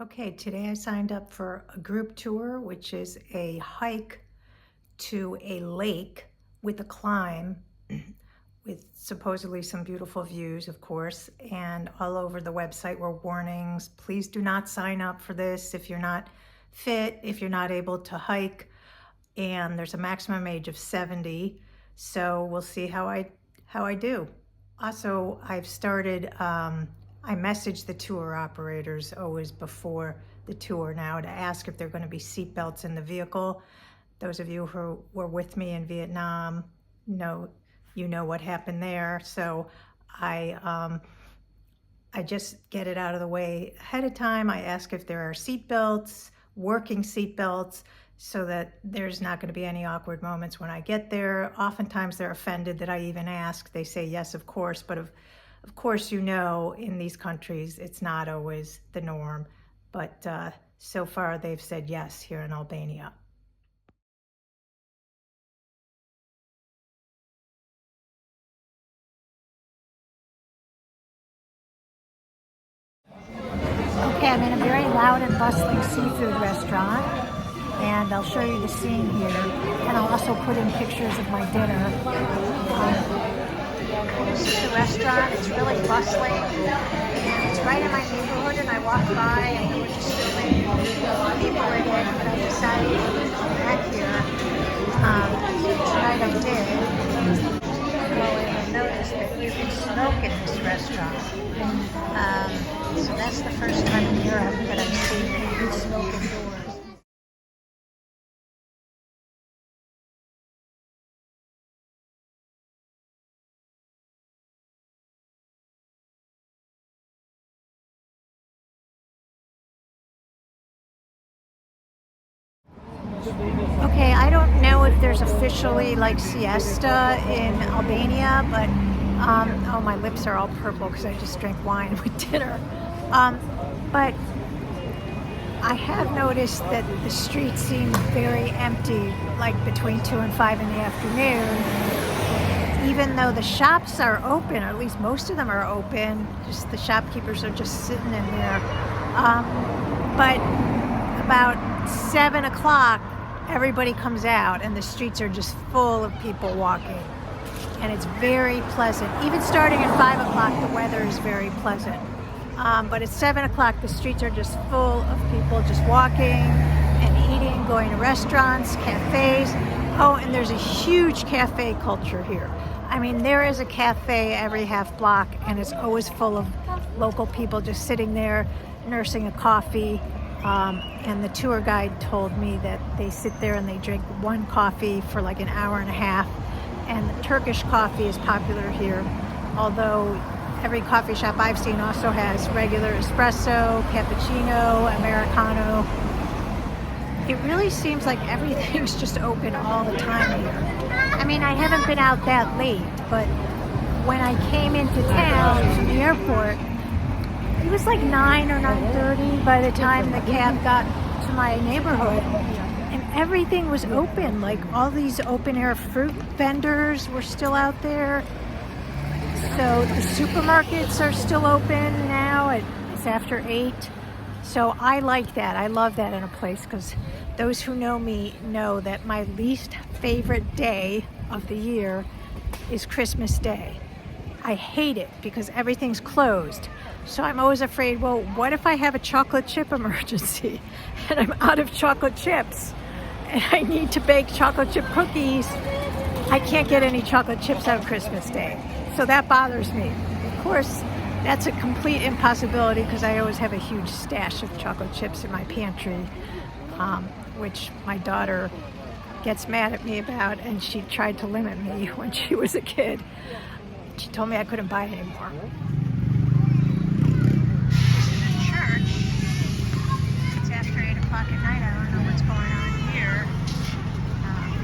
Okay, today I signed up for a group tour, which is a hike to a lake with a climb, with supposedly some beautiful views, of course. And all over the website were warnings. Please do not sign up for this if you're not fit, if you're not able to hike. And there's a maximum age of 70. So we'll see how I do. Also, I've started, I message the tour operators always before the tour now to ask if there are going to be seat belts in the vehicle. Those of you who were with me in Vietnam know, you know what happened there. So I just get it out of the way ahead of time. I ask if there are seat belts, working seat belts, so that there's not going to be any awkward moments when I get there. Oftentimes they're offended that I even ask. They say yes, of course, but of course, you know, in these countries, it's not always the norm. But so far they've said yes here in Albania. Okay, I'm in a very loud and bustling seafood restaurant, and I'll show you the scene here, and I'll also put in pictures of my dinner. This is the restaurant. It's really bustling, and it's right in my neighborhood, and I walked by, and there were just so many people in it, but I decided to come back here. Tonight I did. So I noticed that you can smoke in this restaurant. So that's the first time in Europe that I've seen that you can smoke indoors. Okay, I don't know if there's officially like siesta in Albania, but oh, my lips are all purple because I just drank wine with dinner. But I have noticed that the streets seem very empty, like between 2 and 5 in the afternoon. Even though the shops are open, or at least most of them are open, just the shopkeepers are just sitting in there. But about 7 o'clock, everybody comes out and the streets are just full of people walking. And it's very pleasant. Even starting at 5 o'clock, the weather is very pleasant. But at 7 o'clock, the streets are just full of people just walking and eating, going to restaurants, cafes. Oh, and there's a huge cafe culture here. I mean, there is a cafe every half block, and it's always full of local people just sitting there, nursing a coffee. And the tour guide told me that they sit there and they drink one coffee for like an hour and a half. And the Turkish coffee is popular here, although every coffee shop I've seen also has regular espresso, cappuccino, Americano. It really seems like everything's just open all the time here. I mean, I haven't been out that late, but when I came into town from the airport, it was like 9 or 9:30 by the time the cab got to my neighborhood, and everything was open. Like all these open air fruit vendors were still out there. So the supermarkets are still open now. It's after 8. So I like that. I love that in a place, because those who know me know that my least favorite day of the year is Christmas Day. I hate it because everything's closed. So I'm always afraid, well, what if I have a chocolate chip emergency and I'm out of chocolate chips and I need to bake chocolate chip cookies? I can't get any chocolate chips on Christmas Day. So that bothers me. Of course, that's a complete impossibility because I always have a huge stash of chocolate chips in my pantry, which my daughter gets mad at me about, and she tried to limit me when she was a kid. She told me I couldn't buy anymore. This is a church. It's after 8 o'clock at night. I don't know what's going on here.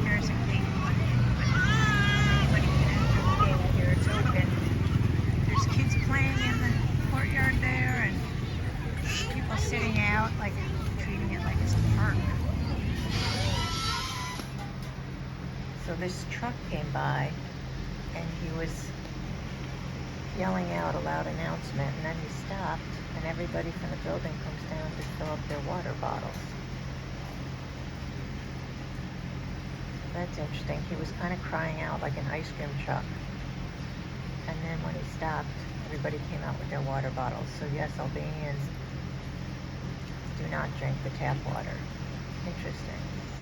There's a gate, but anybody can enter the gate here. It's open. There's kids playing in the courtyard there, and people sitting out, like treating it like it's a park. So this truck came by, and he was yelling out a loud announcement, and then he stopped, and everybody from the building comes down to fill up their water bottles. That's interesting. He was kind of crying out like an ice cream truck. And then when he stopped, everybody came out with their water bottles. So yes, Albanians do not drink the tap water. Interesting.